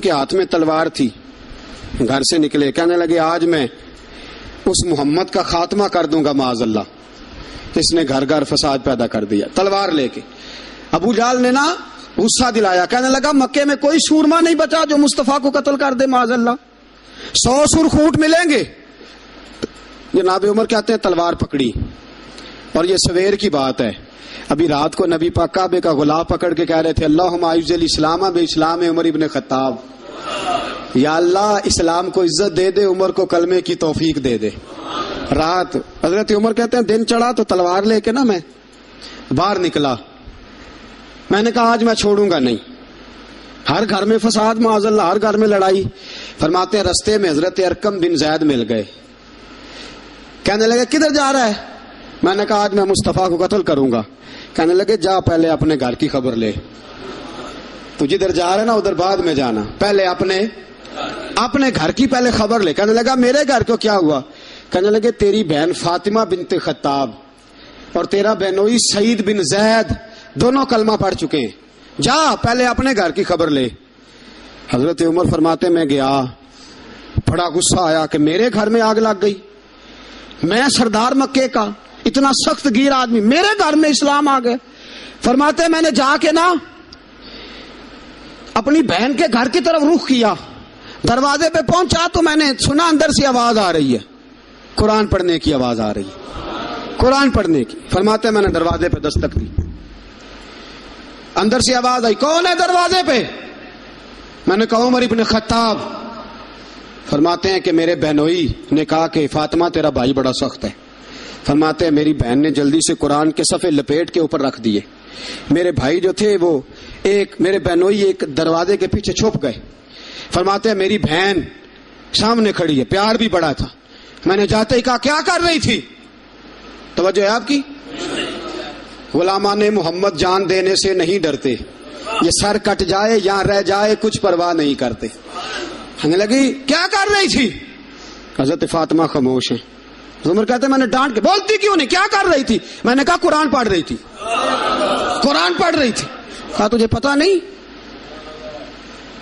کے ہاتھ میں تلوار تھی، گھر سے نکلے، کہنے لگے آج میں اس محمد کا خاتمہ کر دوں گا معاذ اللہ، اس نے گھر گھر فساد پیدا کر دیا تلوار لے کے۔ ابو جہل نے نا غصہ دلایا، کہنے لگا مکے میں کوئی سورما نہیں بچا جو مصطفیٰ کو قتل کر دے معاذ اللہ، 100 سرخوٹ ملیں گے۔ جناب عمر کہتے ہیں تلوار پکڑی، اور یہ سویر کی بات ہے، ابھی رات کو نبی پاک کعبے کا غلاف پکڑ کے کہہ رہے تھے اللہم اعز الاسلام باسلام عمر ابن خطاب، یا اللہ اسلام کو عزت دے دے، عمر کو کلمے کی توفیق دے دے۔ رات حضرت عمر کہتے ہیں دن چڑھا تو تلوار لے کے نا میں باہر نکلا، میں نے کہا آج میں چھوڑوں گا نہیں، ہر گھر میں فساد معاذ اللہ، ہر گھر میں لڑائی۔ فرماتے ہیں رستے میں حضرت ارقم بن زید مل گئے، کہنے لگے کدھر جا رہا ہے؟ میں نے کہا آج میں مصطفیٰ کو قتل کروں گا۔ کہنے لگے جا پہلے اپنے گھر کی خبر لے، تو جدھر جا رہا ہے نا ادھر بعد میں جانا، پہلے اپنے گھر کی پہلے خبر لے۔ کہنے لگا میرے گھر کو کیا ہوا؟ کہنے لگے تیری بہن فاطمہ بنت خطاب اور تیرا بہنوئی سعید بن زید دونوں کلمہ پڑھ چکے ہیں، جا پہلے اپنے گھر کی خبر لے۔ حضرت عمر فرماتے میں گیا، بڑا غصہ آیا کہ میرے گھر میں آگ لگ گئی، میں سردار مکے کا اتنا سخت گیر آدمی، میرے گھر میں اسلام آ گئے۔ فرماتے میں نے جا کے نا اپنی بہن کے گھر کی طرف رخ کیا، دروازے پہ پہنچا تو میں نے سنا اندر سے آواز آ رہی ہے، قرآن پڑھنے کی آواز آ رہی ہے، قرآن پڑھنے کی۔ فرماتے میں نے دروازے پہ دستک دی، اندر سے آواز آئی کون ہے دروازے پہ؟ میں نے کہا عمر ابن خطاب۔ فرماتے ہیں کہ میرے بہنوئی نے کہا کہ فاطمہ تیرا بھائی بڑا سخت ہے۔ فرماتے ہیں میری بہن نے جلدی سے قرآن کے صفحے لپیٹ کے اوپر رکھ دیے، میرے بھائی جو تھے وہ میرے بہنوئی ایک دروازے کے پیچھے چھپ گئے۔ فرماتے ہیں میری بہن سامنے کھڑی ہے، پیار بھی بڑا تھا، میں نے جاتے ہی کہا کیا کر رہی تھی؟ توجہ ہے آپ کی؟ غلامان محمد جان دینے سے نہیں ڈرتے، یہ سر کٹ جائے یا رہ جائے کچھ پرواہ نہیں کرتے۔ ہمیں لگی کیا کر رہی تھی؟ حضرت فاطمہ خاموش ہیں۔ عمر کہتے ہیں میں نے ڈانٹ کے، بولتی کیوں نہیں، کیا کر رہی تھی؟ میں نے کہا قرآن پڑھ رہی تھی، قرآن پڑھ رہی تھی۔ کہا تجھے پتا نہیں،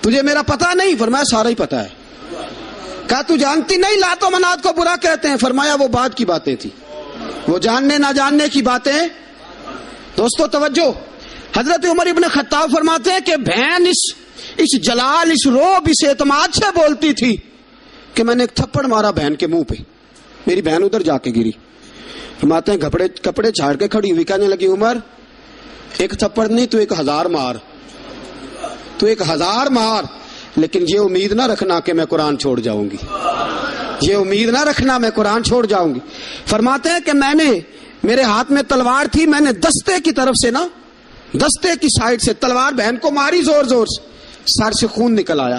تجھے میرا پتا نہیں؟ فرمایا سارا ہی پتا ہے۔ کہا تو جانتی نہیں لات و منات کو برا کہتے ہیں؟ فرمایا وہ بعد کی باتیں تھی، وہ جاننے نہ جاننے کی باتیں۔ دوستو توجہ، حضرت عمر ابن خطاب فرماتے ہیں کہ بہن اس جلال، اس روب، اس اعتماد سے بولتی تھی کہ میں نے ایک تھپڑ مارا بہن کے منہ پہ، میری بہن ادھر جا کے گری۔ فرماتے ہیں کپڑے جھاڑ کے کھڑی ہوئی، کہنے لگی عمر ایک تھپڑ نہیں تو 1000 مار، تو 1000 مار، لیکن یہ امید نہ رکھنا کہ میں قرآن چھوڑ جاؤں گی، یہ امید نہ رکھنا میں قرآن چھوڑ جاؤں گی۔ فرماتے ہیں کہ میرے ہاتھ میں تلوار تھی، میں نے دستے کی طرف سے نا، دستے کی سائڈ سے تلوار بہن کو ماری زور زور سے، سر سے خون نکل آیا۔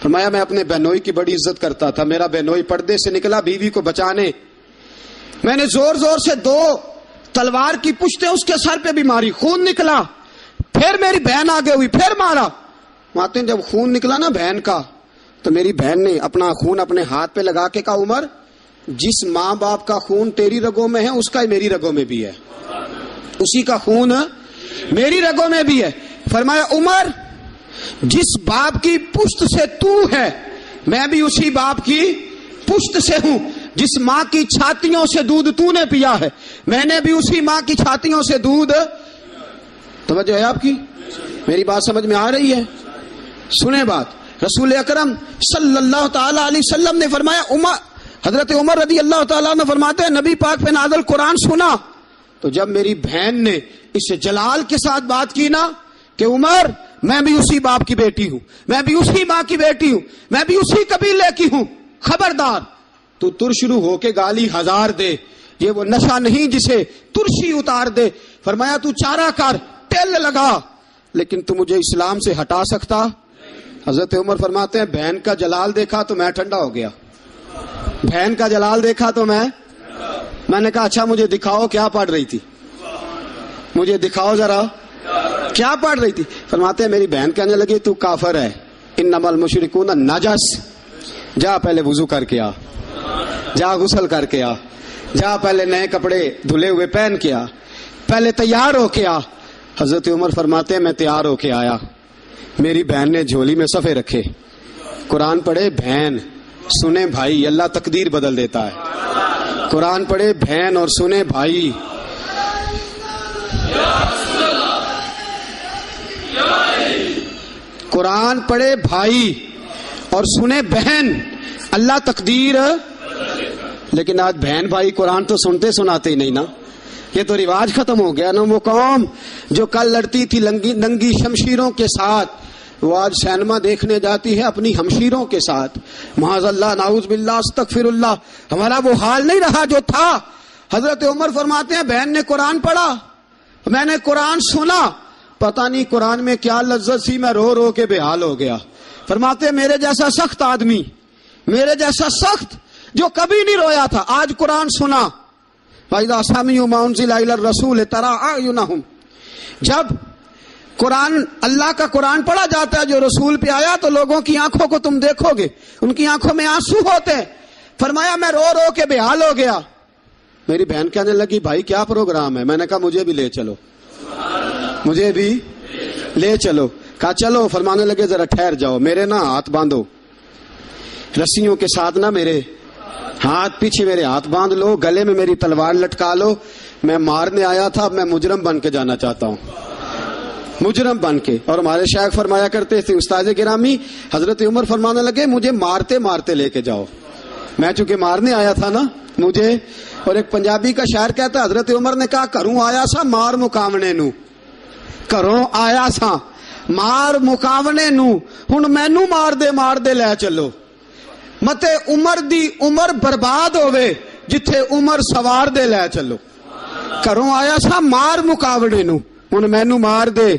فرمایا میں اپنے بہنوئی کی بڑی عزت کرتا تھا، میرا بہنوئی پردے سے نکلا بیوی کو بچانے، میں نے زور زور سے 2 تلوار کی پشتیں اس کے سر پہ بھی ماری، خون نکلا، پھر میری بہن آگے ہوئی، پھر مارا۔ ماتے جب خون نکلا نا بہن کا، تو میری بہن نے اپنا خون اپنے ہاتھ پہ لگا کے کہا عمر جس ماں باپ کا خون تیری رگوں میں ہے اس کا ہی میری رگوں میں بھی ہے، اسی کا خون میری رگوں میں بھی ہے۔ فرمایا عمر جس باپ کی پشت سے تو ہے میں بھی اسی باپ کی پشت سے ہوں، جس ماں کی چھاتیوں سے دودھ تو نے پیا ہے میں نے بھی اسی ماں کی چھاتیوں سے دودھ۔ توجہ ہے آپ کی؟ میری بات سمجھ میں آ رہی ہے؟ سنیں بات، رسول اکرم صلی اللہ تعالی علیہ وسلم نے فرمایا، حضرت عمر رضی اللہ تعالیٰ نے فرماتے ہیں نبی پاک پہ نازل قرآن سنا تو جب میری بہن نے اس جلال کے ساتھ بات کی نا کہ عمر میں بھی اسی باپ کی بیٹی ہوں، میں بھی اسی ماں کی بیٹی ہوں، میں بھی اسی قبیلے کی ہوں، خبردار تو ترشرو ہو کے گالی 1000 دے، یہ وہ نشہ نہیں جسے ترشی اتار دے۔ فرمایا تو چارہ کر، ٹیل لگا، لیکن تو مجھے اسلام سے ہٹا سکتا؟ حضرت عمر فرماتے ہیں بہن کا جلال دیکھا تو میں ٹھنڈا ہو گیا، بہن کا جلال دیکھا تو میں نے کہا اچھا مجھے دکھاؤ کیا پڑھ رہی تھی، مجھے دکھاؤ ذرا کیا پڑھ رہی تھی۔ فرماتے ہیں میری بہن کہنے لگی تو کافر ہے، انما المشرکون نجس، جا پہلے وضو کر کے آ، جا غسل کر کے آ، جا پہلے نئے کپڑے دھلے ہوئے پہن کے آ، پہلے تیار ہو کے آ۔ حضرت عمر فرماتے ہیں میں تیار ہو کے آیا، میری بہن نے جھولی میں صفحے رکھے، قرآن پڑھے بہن سنے بھائی، اللہ تقدیر بدل دیتا ہے. قرآن پڑھے بہن اور سنے بھائی. قرآن پڑھے بھائی اور سنے بہن، اللہ تقدیر. لیکن آج بہن بھائی قرآن تو سنتے سناتے ہی نہیں نا. یہ تو رواج ختم ہو گیا نا. وہ قوم جو کل لڑتی تھی ننگی شمشیروں کے ساتھ، وہ آج سینما دیکھنے جاتی ہے اپنی ہمشیروں کے ساتھ. معاذ اللہ، نعوذ باللہ، استغفر اللہ. ہمارا وہ حال نہیں رہا جو تھا. حضرت عمر فرماتے ہیں بہن نے قرآن پڑھا، میں نے قرآن سنا، پتہ نہیں قرآن میں کیا لذت سی، میں رو رو کے بے حال ہو گیا. فرماتے ہیں میرے جیسا سخت آدمی، میرے جیسا سخت جو کبھی نہیں رویا تھا، آج قرآن سنا. وَإِذَا سَمِعُوا مَا أُنزِلَ إِلَى الرَّسُولِ تَرَىٰ أَعْيُنَهُمْ، جب قرآن اللہ کا قرآن پڑھا جاتا ہے جو رسول پہ آیا تو لوگوں کی آنکھوں کو تم دیکھو گے، ان کی آنکھوں میں آنسو ہوتے ہیں. فرمایا میں رو رو کے بے حال ہو گیا. میری بہن کہنے لگی بھائی کیا پروگرام ہے؟ میں نے کہا مجھے بھی لے چلو، مجھے بھی لے چلو. کہا چلو. فرمانے لگے ذرا ٹھہر جاؤ، میرے نا ہاتھ باندھو رسیوں کے ساتھ، نا میرے ہاتھ پیچھے میرے ہاتھ باندھ لو، گلے میں میری تلوار لٹکا لو. میں مارنے آیا تھا، اب میں مجرم بن کے جانا چاہتا ہوں، مجرم بن کے. اور ہمارے شیخ فرمایا کرتے تھے استاد گرامی، حضرت عمر فرمانے لگے مجھے مارتے مارتے لے کے جاؤ. میں چونکہ مارنے آیا تھا نا مجھے. اور ایک پنجابی کا شاعر کہتا ہے حضرت عمر نے کہا کروں آیا سا مار مکاونے نو، کروں آیا سا مار مکاونے نو، ہن مینو مار دے لے چلو. متے عمر دی عمر برباد ہوئے جتھے عمر سوار دے لے چلو. کروں آیا سا مار مکاونے نو، ہن مینو مار دے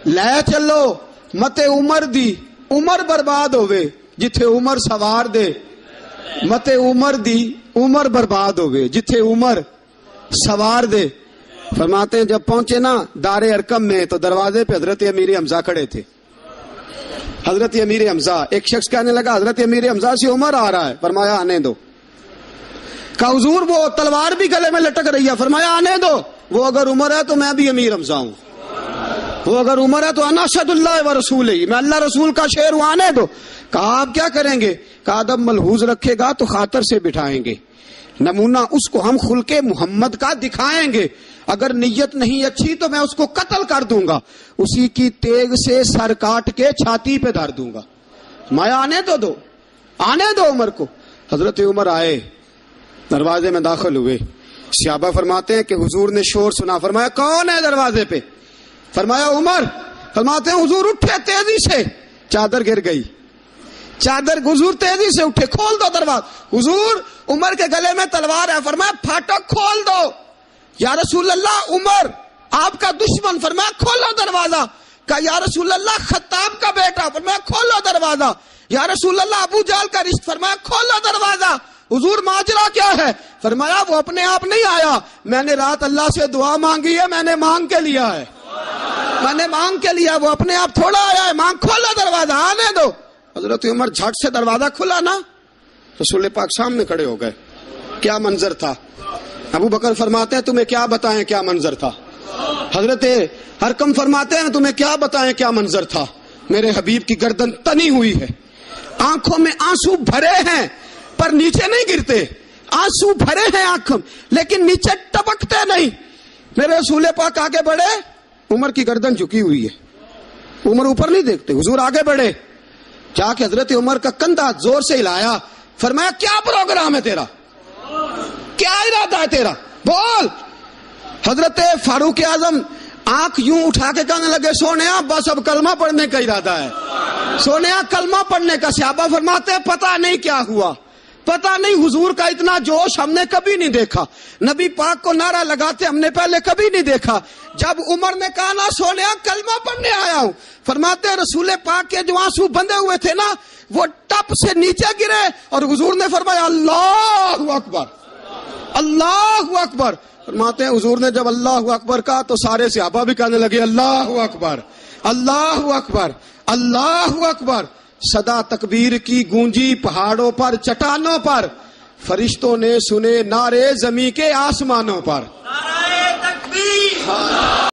لے چلو. متے عمر دی عمر برباد ہوئے جتھے عمر سوار دے، متے عمر دی عمر برباد ہوئے جتھے عمر سوار دے. فرماتے ہیں جب پہنچے نا دار ارقم میں تو دروازے پہ حضرت امیر حمزہ کھڑے تھے. حضرت امیر حمزہ، ایک شخص کہنے لگا حضرت امیر حمزہ سے عمر آ رہا ہے. فرمایا آنے دو. کہا حضور وہ تلوار بھی گلے میں لٹک رہی ہے. فرمایا آنے دو. وہ اگر عمر ہے تو میں بھی امیر حمزہ ہوں، وہ اگر عمر ہے تو انا اشہد اللہ و رسول ہی، میں اللہ رسول کا شعر ہوں، آنے دو. کہا آپ کیا کریں گے؟ کہا ادب ملحوظ رکھے گا تو خاطر سے بٹھائیں گے، نمونہ اس کو ہم خلق محمد کا دکھائیں گے، اگر نیت نہیں اچھی تو میں اس کو قتل کر دوں گا، اسی کی تیغ سے سر کاٹ کے چھاتی پہ دھر دوں گا. میں آنے تو دو، آنے دو عمر کو. حضرت عمر آئے، دروازے میں داخل ہوئے. صحابہ فرماتے ہیں کہ حضور نے شور سنا. فرمایا کون ہے دروازے پہ؟ فرمایا عمر. فرماتے ہیں حضور اٹھے تیزی سے، چادر گر گئی، چادر. حضور تیزی سے اٹھے، کھول دو دروازہ. حضور عمر کے گلے میں تلوار ہے. فرمایا پھاٹک کھول دو. یا رسول اللہ عمر آپ کا دشمن. فرمایا کھولو دروازہ. کہا یا رسول اللہ خطاب کا بیٹا. فرمایا کھولو دروازہ. یا رسول اللہ ابو جہل کا رشتہ. فرمایا کھولو دروازہ. حضور ماجرا کیا ہے؟ فرمایا وہ اپنے آپ نہیں آیا، میں نے رات اللہ سے دعا مانگی ہے، میں نے مانگ کے لیا ہے، میں نے مانگ کے لیا، وہ اپنے آپ تھوڑا آیا ہے. مانگ. کھولو دروازہ، آنے دو. حضرت عمر جھٹ سے دروازہ کھلا نا، رسول پاک سامنے کھڑے ہو گئے. کیا منظر تھا. ابو بکر فرماتے ہیں تمہیں کیا بتائیں کیا منظر تھا. حضرت ارقم فرماتے ہیں تمہیں کیا بتائیں کیا منظر تھا. میرے حبیب کی گردن تنی ہوئی ہے، آنکھوں میں آنسو بھرے ہیں پر نیچے نہیں گرتے. آنسو بھرے ہیں آنکھوں لیکن نیچے ٹپکتے نہیں. میرے رسول پاک آگے بڑھے، عمر کی گردن جھکی ہوئی ہے، عمر اوپر نہیں دیکھتے. حضور آگے بڑھے، جا کے حضرت عمر کا کندھا زور سے ہلایا. فرمایا کیا پروگرام ہے تیرا، کیا ارادہ ہے تیرا، بول. حضرت فاروق اعظم آنکھ یوں اٹھا کے کہنے لگے سونیا بس اب کلمہ پڑھنے کا ارادہ ہے، سونیا کلمہ پڑھنے کا. صحابہ فرماتے ہیں پتہ نہیں کیا ہوا، پتہ نہیں. حضور کا اتنا جوش ہم نے کبھی نہیں دیکھا، نبی پاک کو نعرہ لگاتے ہم نے پہلے کبھی نہیں دیکھا. جب عمر نے کہا نا سونیا کلمہ پڑھنے آیا ہوں، فرماتے ہیں رسول پاک کے جو آنسو بندے ہوئے تھے نا وہ ٹپ سے نیچے گرے اور حضور نے فرمایا اللہ اکبر، اللہ اکبر. فرماتے ہیں حضور نے جب اللہ اکبر کہا تو سارے صحابہ بھی کہنے لگے اللہ اکبر، اللہ اکبر، اللہ اکبر. صدا تکبیر کی گونجی پہاڑوں پر، چٹانوں پر، فرشتوں نے سنے نعرے زمین کے آسمانوں پر. نعرہ تکبیر.